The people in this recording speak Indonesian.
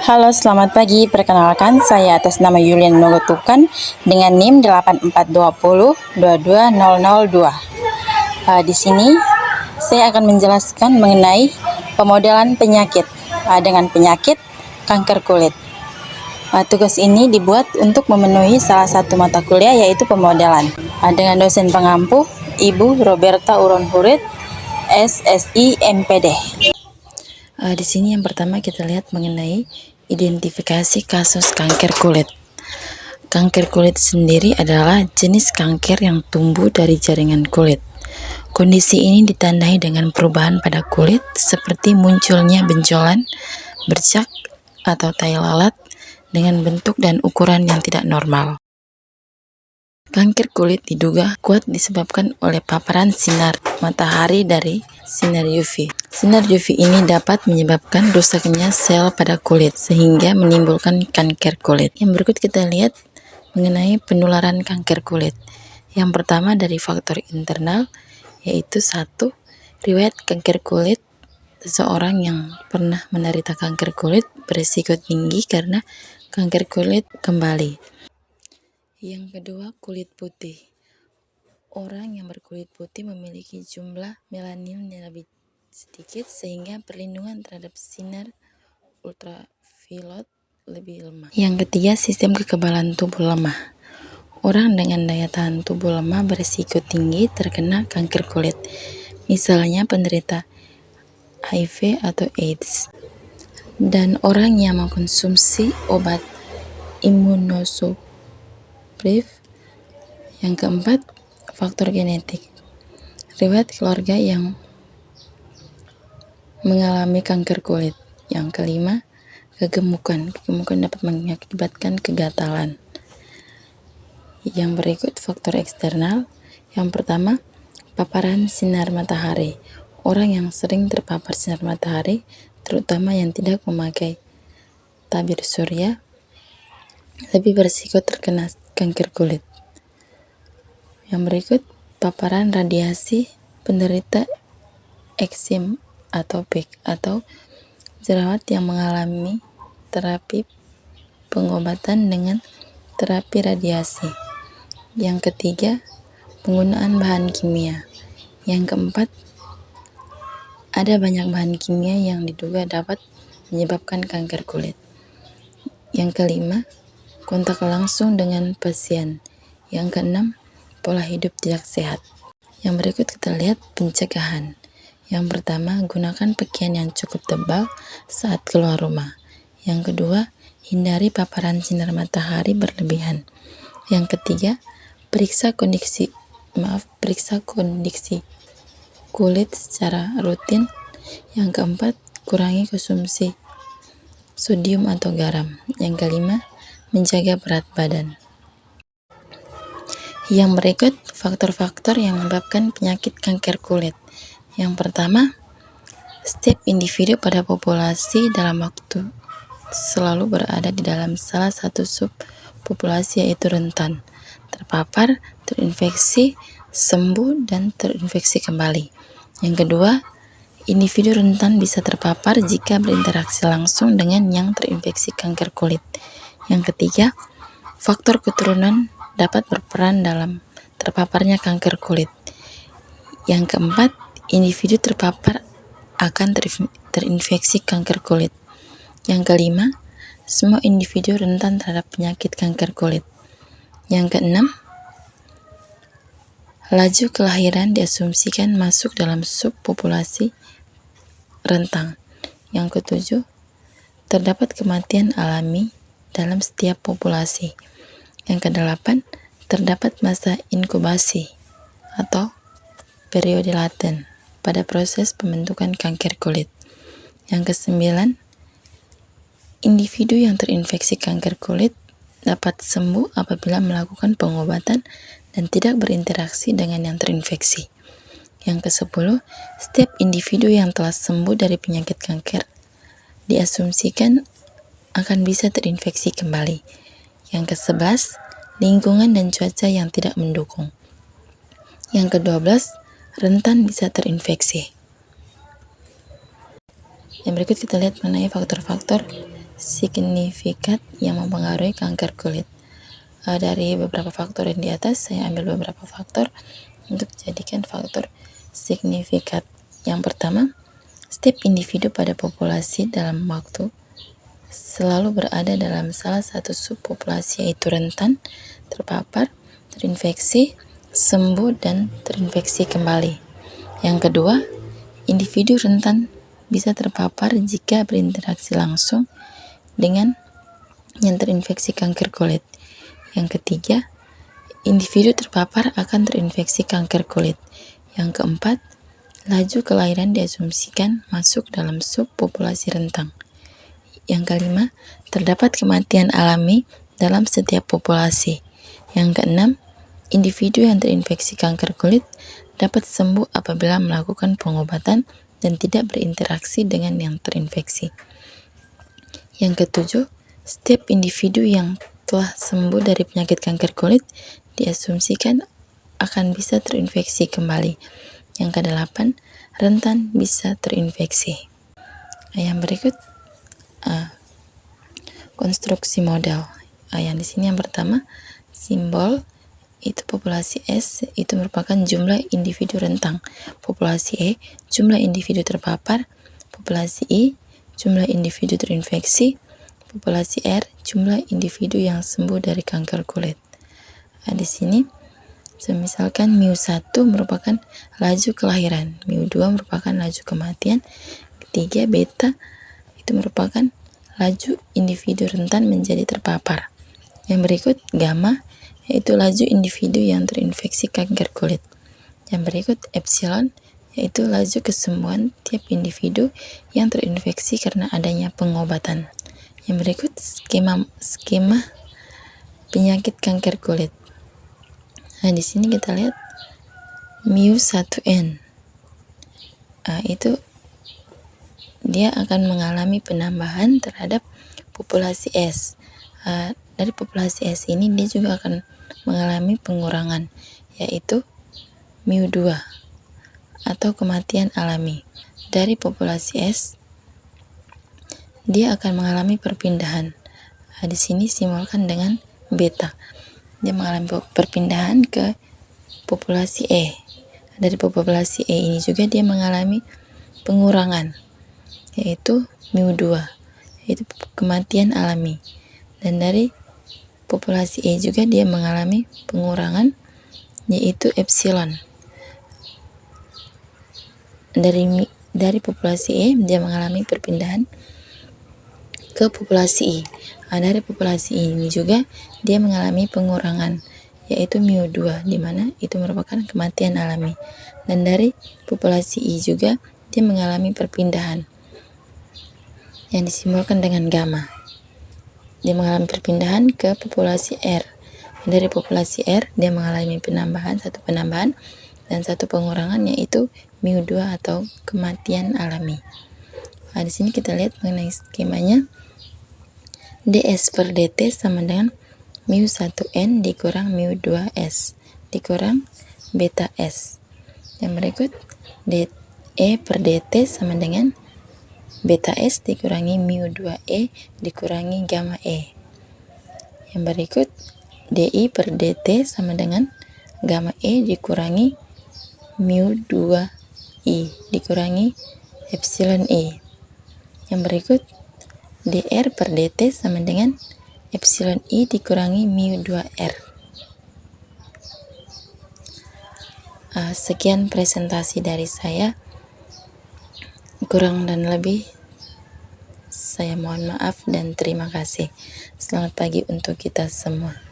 Halo, selamat pagi. Perkenalkan, saya atas nama Yulian Nogotukan dengan NIM 8420222002. Di sini saya akan menjelaskan mengenai pemodelan penyakit dengan penyakit kanker kulit. Tugas ini dibuat untuk memenuhi salah satu mata kuliah, yaitu pemodelan, dengan dosen pengampu Ibu Roberta Uron-Hurit, SSI MPD. Di sini yang pertama kita lihat mengenai identifikasi kasus kanker kulit. Kanker kulit sendiri adalah jenis kanker yang tumbuh dari jaringan kulit. Kondisi ini ditandai dengan perubahan pada kulit seperti munculnya benjolan, bercak, atau tai lalat dengan bentuk dan ukuran yang tidak normal. Kanker kulit diduga kuat disebabkan oleh paparan sinar matahari dari sinar UV. Sinar UV ini dapat menyebabkan rusaknya sel pada kulit sehingga menimbulkan kanker kulit. Yang berikut kita lihat mengenai penularan kanker kulit. Yang pertama dari faktor internal, yaitu 1. Riwayat kanker kulit. Seseorang yang pernah menderita kanker kulit berisiko tinggi karena kanker kulit kembali. Yang kedua, kulit putih. Orang yang berkulit putih memiliki jumlah melanin yang lebih sedikit sehingga perlindungan terhadap sinar ultraviolet lebih lemah. Yang ketiga, sistem kekebalan tubuh lemah. Orang dengan daya tahan tubuh lemah berisiko tinggi terkena kanker kulit, misalnya penderita HIV atau AIDS, dan orang yang mengkonsumsi obat imunosupresif. Yang keempat, faktor genetik. Riwayat keluarga yang mengalami kanker kulit. Yang kelima, kegemukan. Kegemukan dapat mengakibatkan kegatalan. Yang berikut faktor eksternal. Yang pertama, paparan sinar matahari. Orang yang sering terpapar sinar matahari, terutama yang tidak memakai tabir surya, lebih berisiko terkena kanker kulit. Yang berikut, paparan radiasi. Penderita eksim atopik atau jerawat yang mengalami terapi pengobatan dengan terapi radiasi. Yang ketiga, penggunaan bahan kimia. Yang keempat, ada banyak bahan kimia yang diduga dapat menyebabkan kanker kulit. Yang kelima, kontak langsung dengan pasien. Yang keenam, pola hidup tidak sehat. Yang berikut kita lihat pencegahan. Yang pertama, gunakan pakaian yang cukup tebal saat keluar rumah. Yang kedua, hindari paparan sinar matahari berlebihan. Yang ketiga, periksa kondisi kulit secara rutin. Yang keempat, kurangi konsumsi sodium atau garam. Yang kelima, menjaga berat badan. Yang berikut faktor-faktor yang menyebabkan penyakit kanker kulit. Yang pertama, setiap individu pada populasi dalam waktu selalu berada di dalam salah satu subpopulasi, yaitu rentan, terpapar, terinfeksi, sembuh, dan terinfeksi kembali. Yang kedua, individu rentan bisa terpapar jika berinteraksi langsung dengan yang terinfeksi kanker kulit. Yang ketiga, faktor keturunan dapat berperan dalam terpaparnya kanker kulit. Yang keempat, individu terpapar akan terinfeksi kanker kulit. Yang kelima, semua individu rentan terhadap penyakit kanker kulit. Yang keenam, laju kelahiran diasumsikan masuk dalam subpopulasi rentan. Yang ketujuh, terdapat kematian alami dalam setiap populasi. Yang kedelapan, terdapat masa inkubasi atau periode laten pada proses pembentukan kanker kulit. Yang kesembilan, individu yang terinfeksi kanker kulit dapat sembuh apabila melakukan pengobatan dan tidak berinteraksi dengan yang terinfeksi. Yang kesepuluh, setiap individu yang telah sembuh dari penyakit kanker diasumsikan akan bisa terinfeksi kembali. Yang kesebelas, lingkungan dan cuaca yang tidak mendukung. Yang ke-12, rentan bisa terinfeksi. Yang berikut kita lihat mengenai faktor-faktor signifikat yang mempengaruhi kanker kulit. Dari beberapa faktor yang di atas, saya ambil beberapa faktor untuk dijadikan faktor signifikat. Yang pertama, setiap individu pada populasi dalam waktu selalu berada dalam salah satu subpopulasi, yaitu rentan, terpapar, terinfeksi, sembuh, dan terinfeksi kembali. Yang kedua, individu rentan bisa terpapar jika berinteraksi langsung dengan yang terinfeksi kanker kulit. Yang ketiga, individu terpapar akan terinfeksi kanker kulit. Yang keempat, laju kelahiran diasumsikan masuk dalam subpopulasi rentang. Yang kelima, terdapat kematian alami dalam setiap populasi. Yang keenam, individu yang terinfeksi kanker kulit dapat sembuh apabila melakukan pengobatan dan tidak berinteraksi dengan yang terinfeksi. Yang ketujuh, setiap individu yang telah sembuh dari penyakit kanker kulit diasumsikan akan bisa terinfeksi kembali. Yang kedelapan, rentan bisa terinfeksi. Yang berikut konstruksi model. Yang di sini yang pertama, simbol itu populasi S itu merupakan jumlah individu rentang. Populasi E, jumlah individu terpapar. Populasi I, jumlah individu terinfeksi. Populasi R, jumlah individu yang sembuh dari kanker kulit. Di sini, misalkan μ1 merupakan laju kelahiran, μ2 merupakan laju kematian, ketiga beta itu merupakan laju individu rentan menjadi terpapar. Yang berikut gamma yaitu laju individu yang terinfeksi kanker kulit. Yang berikut epsilon yaitu laju kesembuhan tiap individu yang terinfeksi karena adanya pengobatan. Yang berikut skema penyakit kanker kulit. Di sini kita lihat μ1n. Itu dia akan mengalami penambahan terhadap populasi S. Dari populasi S ini dia juga akan mengalami pengurangan, yaitu μ2 atau kematian alami. Dari populasi S dia akan mengalami perpindahan. Di sini simbolkan dengan beta. Dia mengalami perpindahan ke populasi E. Dari populasi E ini juga dia mengalami pengurangan, yaitu μ2, yaitu kematian alami. Dan dari populasi E juga dia mengalami pengurangan, yaitu epsilon. Dari populasi E dia mengalami perpindahan ke populasi I. Dari populasi I ini juga dia mengalami pengurangan, yaitu μ2, di mana itu merupakan kematian alami. Dan dari populasi I juga dia mengalami perpindahan yang disimbolkan dengan gamma. Dia mengalami perpindahan ke populasi R. Dari populasi R dia mengalami satu penambahan dan satu pengurangan, yaitu μ2 atau kematian alami. Di sini kita lihat mengenai skemanya. ds per dt sama dengan μ1n dikurang μ2s dikurang beta s. Yang berikut de per dt sama dengan beta s dikurangi μ2e dikurangi gamma e. Yang berikut di per dt sama dengan gamma e dikurangi μ2i dikurangi epsilon e. Yang berikut dr per dt sama dengan epsilon i dikurangi μ2r. Sekian presentasi dari saya. Kurang dan lebih saya mohon maaf dan terima kasih. Selamat pagi untuk kita semua.